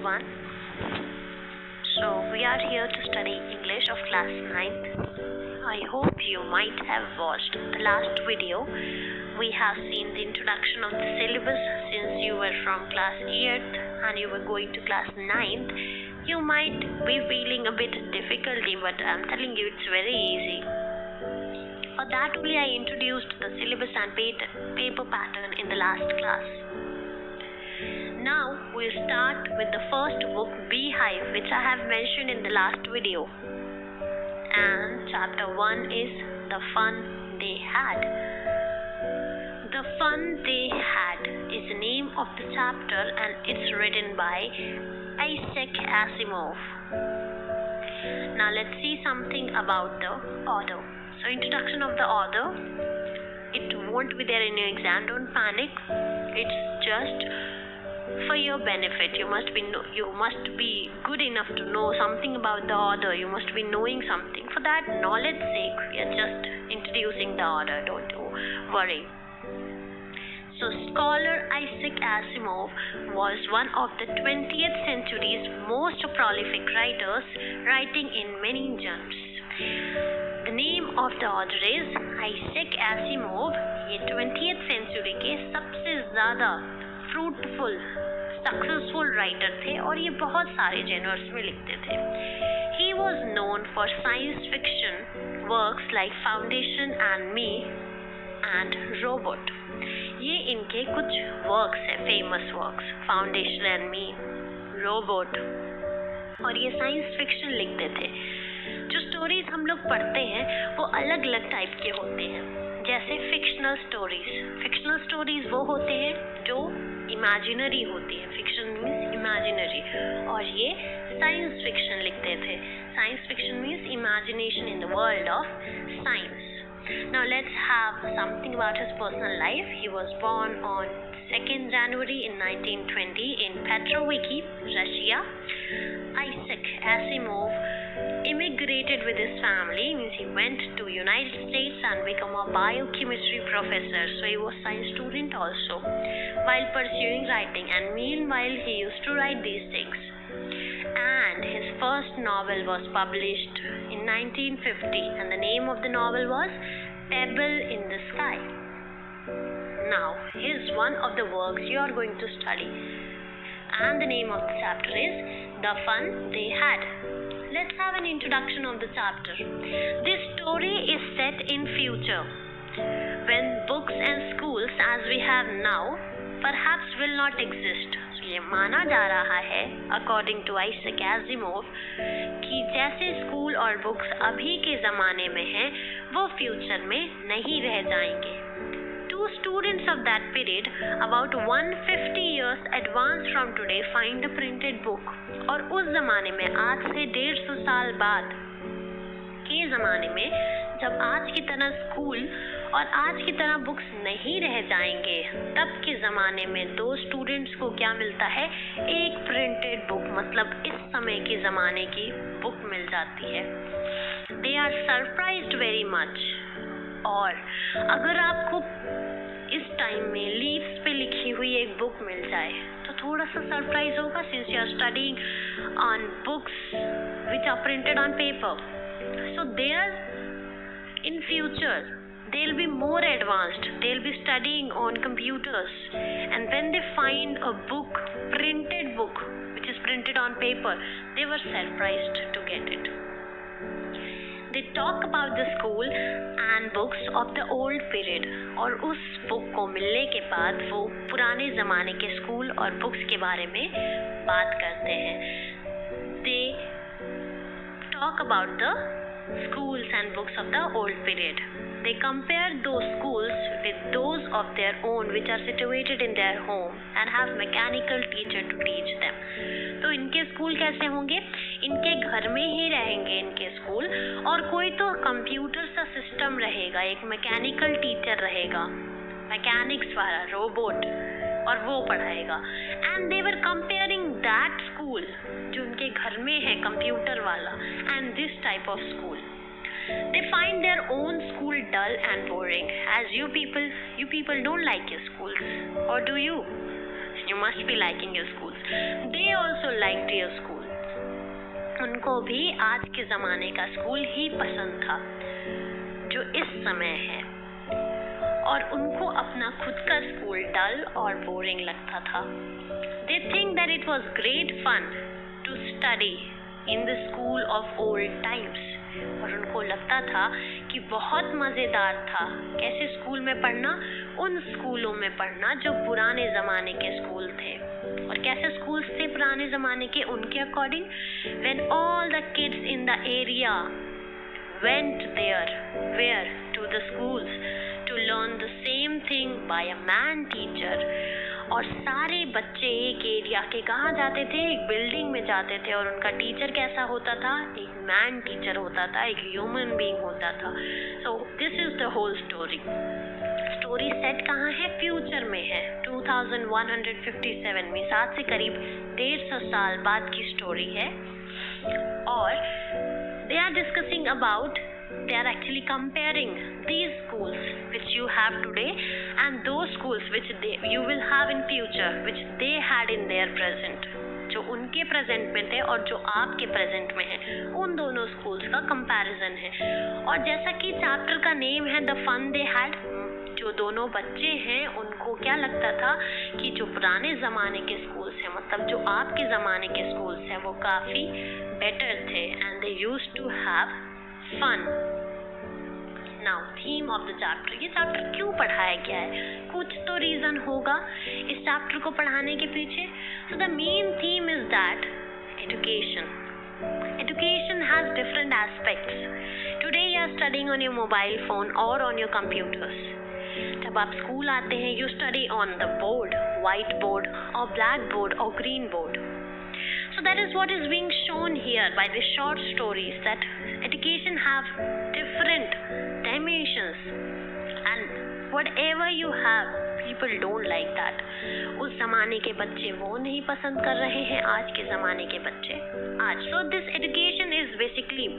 everyone. So we are here to study English of class 9th. I hope you might have watched the last video. We have seen the introduction of the syllabus. Since you were from class 8th and you were going to class 9th, you might be feeling a bit difficulty, but I'm telling you it's very easy. For that only I introduced the syllabus and paper pattern in the last class. Now we'll start with the first book, Beehive, which I have mentioned in the last video. And chapter 1 is The Fun They Had. The Fun They Had is the name of the chapter and it's written by Isaac Asimov. Now let's see something about the author. So introduction of the author. It won't be there in your exam, don't panic. It's just for your benefit. You must be good enough to know something about the author. You must be knowing something. For that knowledge sake, we are just introducing the author. Don't worry. So scholar Isaac Asimov was one of the 20th century's most prolific writers, writing in many genres. The name of the author is Isaac Asimov. ये 20th century के सबसे ज़्यादा fruitful successful writer थे और ये बहुत सारे genres में लिखते थे. He was known for science fiction works like Foundation and Me and Robot. ये इनके कुछ वर्क्स है, famous works, foundation and me, robot, और ये साइंस फिक्शन लिखते थे. जो स्टोरीज हम लोग पढ़ते हैं वो अलग अलग टाइप के होते हैं. जैसे फिक्शनल स्टोरीज. फिक्शनल स्टोरीज वो होते हैं जो इमेजिनरी होती है. Fiction means imaginary. और ये साइंस फिक्शन लिखते थे. Science fiction means imagination in the world of science. Now let's have something about his personal life. He was born on 2nd January in 1920 in Petroviki, Russia. Isaac Asimov immigrated with his family, means he went to United States and became a biochemistry professor. So he was science student also while pursuing writing, and meanwhile he used to write these things. And his first novel was published in 1950 and the name of the novel was Pebble in the Sky. Now here's one of the works you are going to study, and the name of the chapter is The Fun They Had. Let's have an introduction of the chapter. This story is set in future, when books and schools as we have now perhaps will not exist. ये माना जा रहा है according to Isaac Asimov कि जैसे school और books अभी के ज़माने में हैं वो फ्यूचर में नहीं रह जाएंगे. Two students of that period, about 150 years advanced from today, find a printed book. और उस ज़माने में आज से 150 साल बाद के ज़माने में जब आज की तरह स्कूल और आज की तरह बुक्स नहीं रह जाएंगे, तब के ज़माने में दो स्टूडेंट्स को क्या मिलता है? एक प्रिंटेड बुक, मतलब इस समय के ज़माने की बुक मिल जाती है. They are surprised very much. और अगर आपको इस टाइम में लीव्स पे लिखी हुई एक बुक मिल जाए तो थोड़ा सा सरप्राइज होगा, since you are studying on books which are printed on paper. So they are in future they'll be more advanced. They'll be studying on computers, and when they find a book, printed book which is printed on paper, they were surprised to get it. They talk about the school and books of the old period. और उस book को मिलने के बाद वो पुराने ज़माने के स्कूल और बुक्स के बारे में बात करते हैं. They talk about the schools and books of the old period. They compare those schools with those of their own which are situated in their home and have mechanical teacher to teach them. तो इनके school कैसे होंगे? इनके घर में ही रहेंगे इनके school, और कोई तो कंप्यूटर सा सिस्टम रहेगा, एक मैकेनिकल टीचर रहेगा, मैकेनिक्स वाला रोबोट, और वो पढ़ाएगा. And they were comparing that school जो उनके घर में है कंप्यूटर वाला, and this type of school. They find their own school dull and boring. As you people don't like your schools, or do you? You You must be liking your schools. They also liked their schools. उनको भी आज के ज़माने का school ही पसंद था जो इस समय है, और उनको अपना खुद का स्कूल डल और बोरिंग लगता था. They think that it was great fun to study in the school of old times. और उनको लगता था कि बहुत मज़ेदार था कैसे स्कूल में पढ़ना, उन स्कूलों में पढ़ना जो पुराने ज़माने के स्कूल थे. और कैसे स्कूल थे पुराने ज़माने के उनके according? When all the kids in the area went there, where to the schools to learn the same thing by a man teacher. और सारे बच्चे एक एरिया के कहाँ जाते थे? एक बिल्डिंग में जाते थे, और उनका टीचर कैसा होता था? एक मैन टीचर होता था, एक ह्यूमन बीइंग होता था. So this is the whole story. Story set कहाँ है? फ्यूचर में है, 2157 में, 7 से करीब 150 साल बाद की स्टोरी है. और they are discussing about, they are actually comparing these schools which you have today and those schools which you will have in future, which they had in their present. जो उनके प्रेजेंट में थे और जो आपके present में है, उन दोनों स्कूल्स का कंपैरिजन है. और जैसा कि चैप्टर का नेम है द फन दे हैड, जो दोनों बच्चे हैं उनको क्या लगता था कि जो पुराने ज़माने के स्कूल्स हैं, मतलब जो आपके ज़माने के स्कूल्स हैं, वो काफ़ी बेटर थे and they used to have fun. Now theme of the chapter. ये चैप्टर क्यों पढ़ाया गया है? कुछ तो रीज़न होगा इस चैप्टर को पढ़ाने के पीछे. So the main theme is that education. Education has different aspects. Today you are studying on your mobile phone or on your computers. जब आप स्कूल आते हैं, you study on the board, white board or black board or green board. So that is what is being shown here by the short stories, that education have different dimensions, and whatever you have, people don't like that. उस ज़माने के बच्चे वो नहीं पसंद कर रहे हैं, आज के ज़माने के बच्चे आज. So this education is basically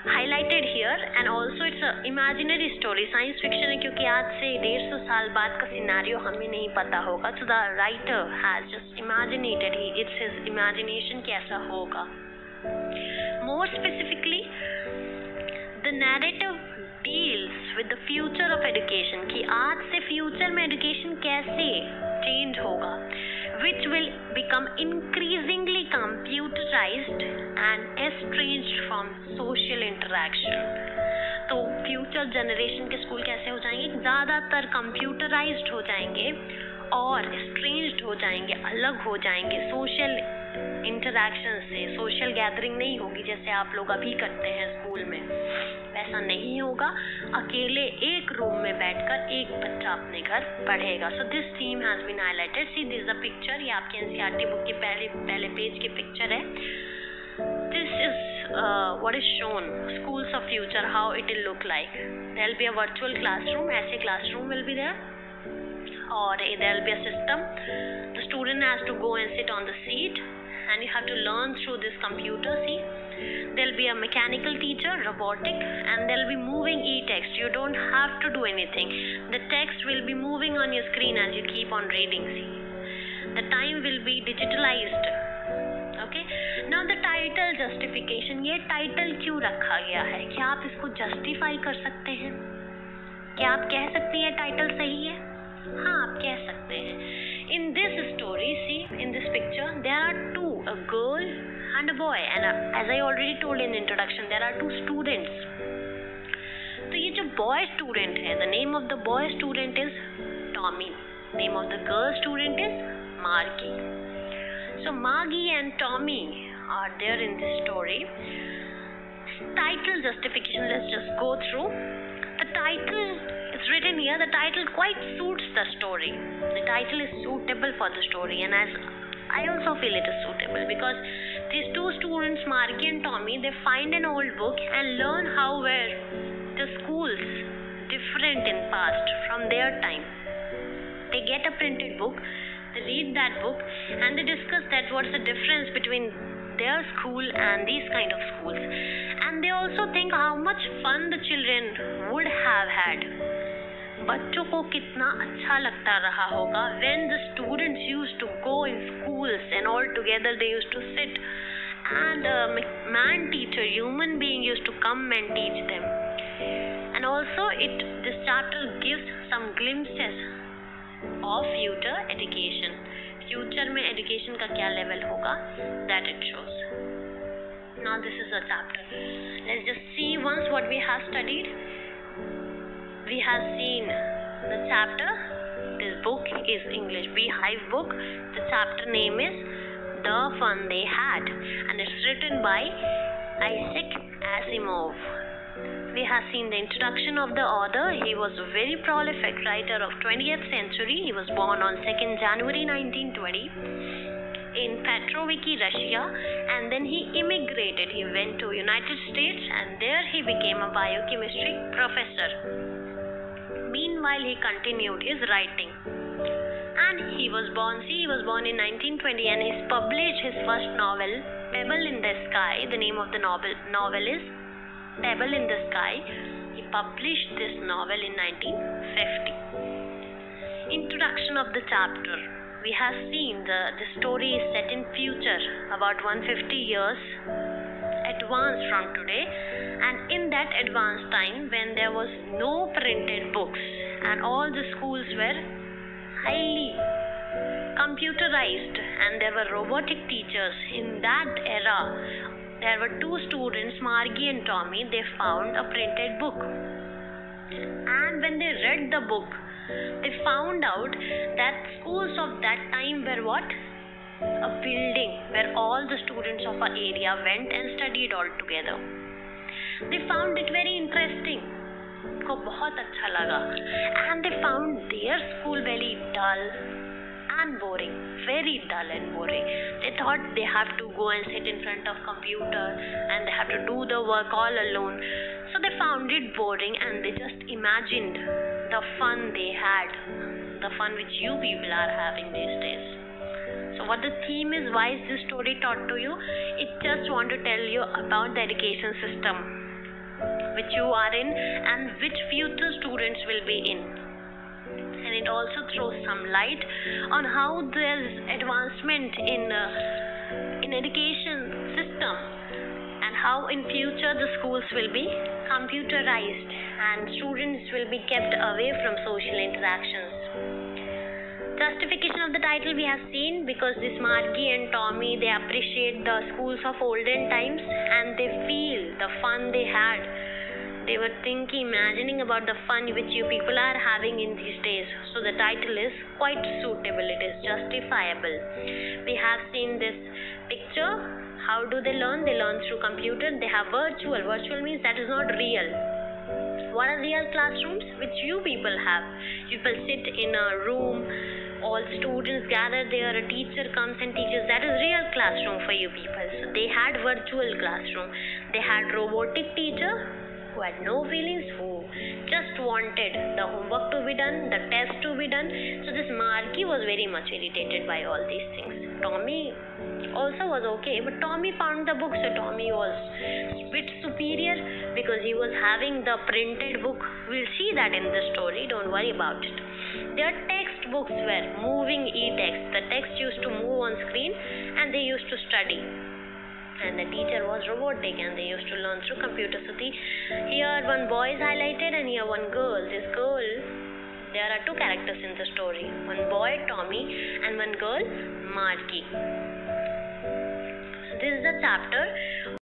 highlighted here, and also it's a imaginary story, science fiction है, क्योंकि आज से 150 साल बाद का सिनेरियो हमें नहीं पता होगा. So the writer has just imaginated, it's his imagination कैसा होगा. More specifically, the narrative deals with the future of education, कि आज से फ्यूचर में एजुकेशन कैसे चेंज होगा, which will become increasingly computerized and estranged from social interaction. तो future generation के स्कूल कैसे हो जाएंगे? ज़्यादातर कंप्यूटराइज्ड हो जाएंगे और estranged हो जाएंगे, अलग हो जाएंगे सोशल इंटरैक्शन से. सोशल गैदरिंग नहीं होगी जैसे आप लोग अभी करते हैं स्कूल में, वैसा नहीं होगा. अकेले एक रूम में बैठकर एक बच्चा अपने घर पढ़ेगा. So this theme has been highlighted. See this the picture, ये आपके एनसीईआरटी बुक के पहले पेज की पिक्चर है. This is what is shown, schools of future, how it will look like. There will be a virtual classroom, ऐसे classroom will be there, or there will be a system. The student has to go and sit on the seat and you have to learn through this computer. See, there will be a mechanical teacher, robotic, and there will be moving e-text. You don't have to do anything. The text will be moving on your screen as you keep on reading. See, the time will be digitalized. Okay, now the title justification. ये title क्यों रखा गया है? क्या आप इसको justify कर सकते हैं? क्या आप कह सकते हैं टाइटल सही है? हाँ, आप कह सकते हैं. In this story, see, in this picture, there are two, a girl and a boy, and as I already told in introduction, there are two students. तो ये जो boy student है, the name of the boy student is Tommy. Name of the girl student is Margie. So Margie and Tommy are there in this story. Title justification, let's just go through. The title is written here, the title quite suits the story. The title is suitable for the story, and as I also feel it is suitable because these two students, Margie and Tommy, they find an old book and learn how were the schools different in past from their time. They get a printed book, they read that book, and they discuss that what's the difference between their school and these kind of schools. And they also think how much fun the children would have had बच्चों को कितना अच्छा लगता रहा होगा when the students used to go in schools and all together they used to sit and a man teacher, human being used to come and teach them. And also this chapter gives some glimpses of future education. Future में education का क्या level होगा that it shows. Now this is a chapter. Let's just see once what we have studied. We have seen the chapter. This book is English Beehive book. The chapter name is The Fun They Had and it's written by Isaac Asimov. We have seen the introduction of the author. He was a very prolific writer of 20th century. He was born on 2nd January 1920 in Petroviki, Russia, and then he immigrated. He went to United States and there he became a biochemistry professor. Meanwhile, he continued his writing. And he was born in 1920 and he published his first novel, Pebble in the Sky. The name of the novel is Pebble in the Sky. He published this novel in 1950. Introduction of the chapter. We have seen the story is set in future, about 150 years advanced from today, and in that advanced time when there was no printed books and all the schools were highly computerized and there were robotic teachers. In that era there were two students, Margie and Tommy. They found a printed book, and when they read the book they found out that schools of that time were what? A building where all the students of our area went and studied all together. They found it very interesting. उनको बहुत अच्छा लगा. And they found their school very dull and boring. Very dull and boring. They thought they have to go and sit in front of computer and they have to do the work all alone. So they found it boring and they just imagined the fun they had, the fun which you people are having these days. So what the theme is, why is this story taught to you? It just want to tell you about the education system which you are in and which future students will be in. And it also throws some light on how there's advancement in education system and how in future the schools will be computerized and students will be kept away from social interactions. Justification of the title we have seen, because this Margie and Tommy, they appreciate the schools of olden times and they feel the fun they had. They were imagining about the fun which you people are having in these days. So the title is quite suitable, it is justifiable. We have seen this picture. How do they learn? They learn through computer. They have virtual. Virtual means that is not real. What are real classrooms? Which you people have. People sit in a room, all students gather there, a teacher comes and teaches. That is real classroom for you people. So they had virtual classroom. They had robotic teacher who had no feelings, who just wanted the homework to be done, the test to be done. So this Margie was very much irritated by all these things. Tommy also was okay, but Tommy found the book, so Tommy was a bit superior because he was having the printed book. We'll see that in the story, don't worry about it. Their textbooks were moving e-text. The text used to move on screen and they used to study. And the teacher was robotic and they used to learn through computer. So here one boy is highlighted and here one girl. This girl, there are two characters in the story. One boy, Tommy, and one girl, Margie. So this is the chapter